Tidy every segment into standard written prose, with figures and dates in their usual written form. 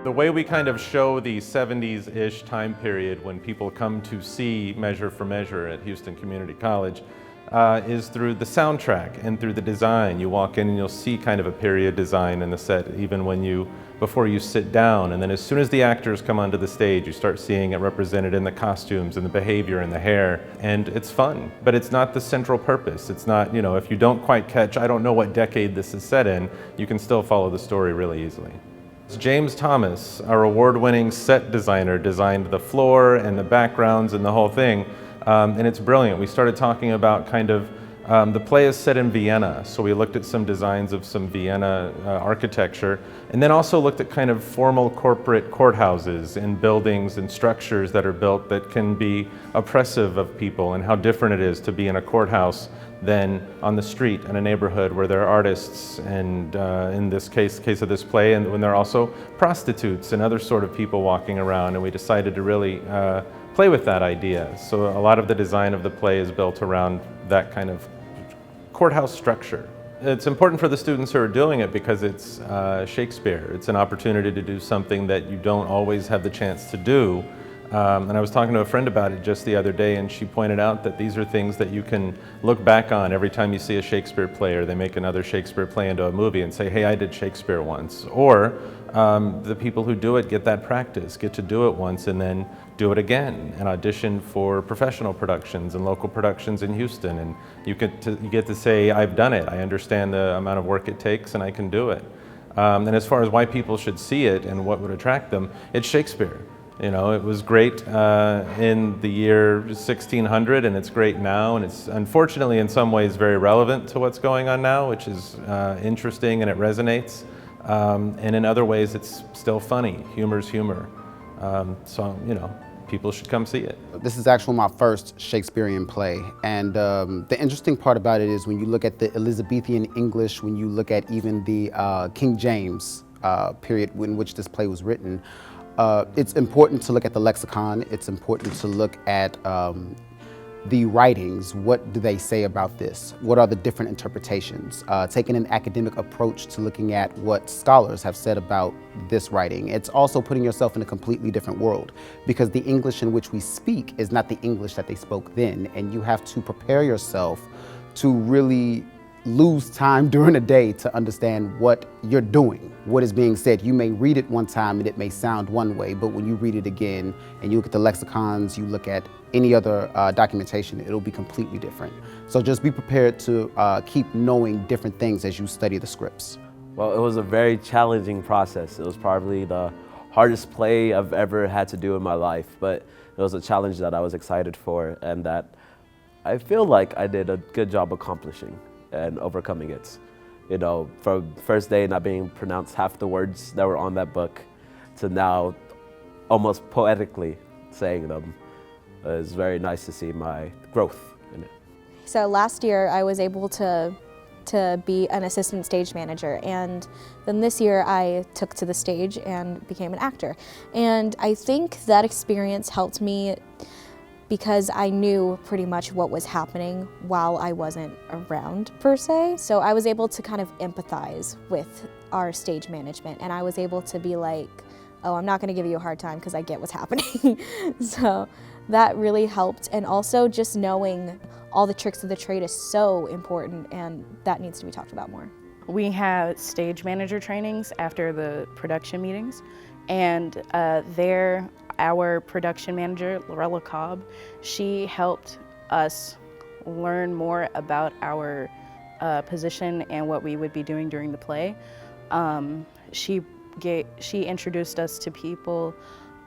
The way we kind of show the 70s-ish time period when people come to see Measure for Measure at Houston Community College is through the soundtrack and through the design. You walk in and you'll see kind of a period design in the set even before you sit down. And then as soon as the actors come onto the stage, you start seeing it represented in the costumes and the behavior and the hair. And it's fun, but it's not the central purpose. It's not, if you don't quite catch, I don't know what decade this is set in, you can still follow the story really easily. James Thomas, our award-winning set designer, designed the floor and the backgrounds and the whole thing. And it's brilliant. We started talking about the play is set in Vienna, so we looked at some designs of some Vienna architecture, and then also looked at kind of formal corporate courthouses and buildings and structures that are built that can be oppressive of people, and how different it is to be in a courthouse than on the street in a neighborhood where there are artists, and in this case of this play, and when there are also prostitutes and other sort of people walking around, and we decided to really play with that idea. So a lot of the design of the play is built around that kind of courthouse structure. It's important for the students who are doing it because it's Shakespeare. It's an opportunity to do something that you don't always have the chance to do. And I was talking to a friend about it just the other day, and she pointed out that these are things that you can look back on every time you see a Shakespeare play, or they make another Shakespeare play into a movie and say, hey, I did Shakespeare once. Or the people who do it get that practice, get to do it once and then do it again and audition for professional productions and local productions in Houston. And you get to say, I've done it, I understand the amount of work it takes and I can do it. And as far as why people should see it and what would attract them, it's Shakespeare. It was great in the year 1600, and it's great now, and it's unfortunately in some ways very relevant to what's going on now, which is interesting and it resonates. And in other ways it's still funny. Humor's humor. So, people should come see it. This is actually my first Shakespearean play, and the interesting part about it is when you look at the Elizabethan English, when you look at even the King James period in which this play was written, it's important to look at the lexicon. It's important to look at the writings. What do they say about this? What are the different interpretations? Taking an academic approach to looking at what scholars have said about this writing. It's also putting yourself in a completely different world, because the English in which we speak is not the English that they spoke then, and you have to prepare yourself to really lose time during the day to understand what you're doing, what is being said. You may read it one time and it may sound one way, but when you read it again and you look at the lexicons, you look at any other documentation, it'll be completely different. So just be prepared to keep knowing different things as you study the scripts. Well, it was a very challenging process. It was probably the hardest play I've ever had to do in my life, but it was a challenge that I was excited for and that I feel like I did a good job accomplishing and overcoming it. From first day not being pronounced half the words that were on that book to now almost poetically saying them. It's very nice to see my growth in it. So last year I was able to be an assistant stage manager, and then this year I took to the stage and became an actor. And I think that experience helped me because I knew pretty much what was happening while I wasn't around, per se. So I was able to kind of empathize with our stage management, and I was able to be like, oh, I'm not gonna give you a hard time because I get what's happening. So that really helped, and also just knowing all the tricks of the trade is so important, and that needs to be talked about more. We have stage manager trainings after the production meetings, and our production manager, Lorella Cobb, she helped us learn more about our position and what we would be doing during the play. She introduced us to people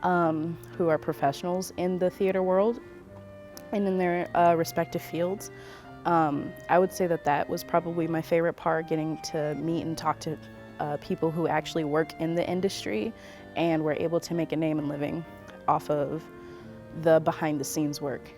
who are professionals in the theater world and in their respective fields. I would say that was probably my favorite part, getting to meet and talk to people who actually work in the industry and were able to make a name and living off of the behind-the-scenes work.